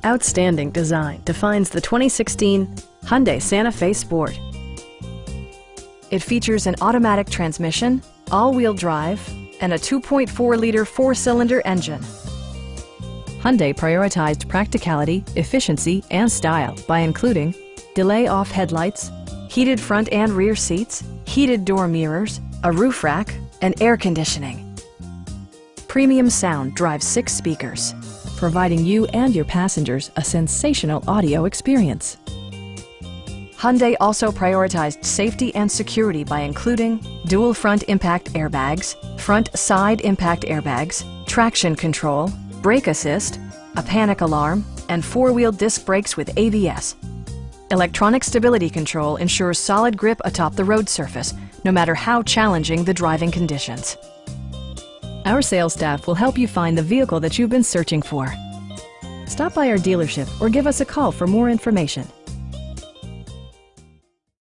Outstanding design defines the 2016 Hyundai Santa Fe Sport. It features an automatic transmission, all-wheel drive, and a 2.4-liter four-cylinder engine. Hyundai prioritized practicality, efficiency, and style by including delay-off headlights, heated front and rear seats, heated door mirrors, a roof rack, and air conditioning. Premium sound drives 6 speakers, providing you and your passengers a sensational audio experience. Hyundai also prioritized safety and security by including dual front impact airbags, front side impact airbags, traction control, brake assist, a panic alarm, and 4-wheel disc brakes with ABS. Electronic stability control ensures solid grip atop the road surface, no matter how challenging the driving conditions. Our sales staff will help you find the vehicle that you've been searching for. Stop by our dealership or give us a call for more information.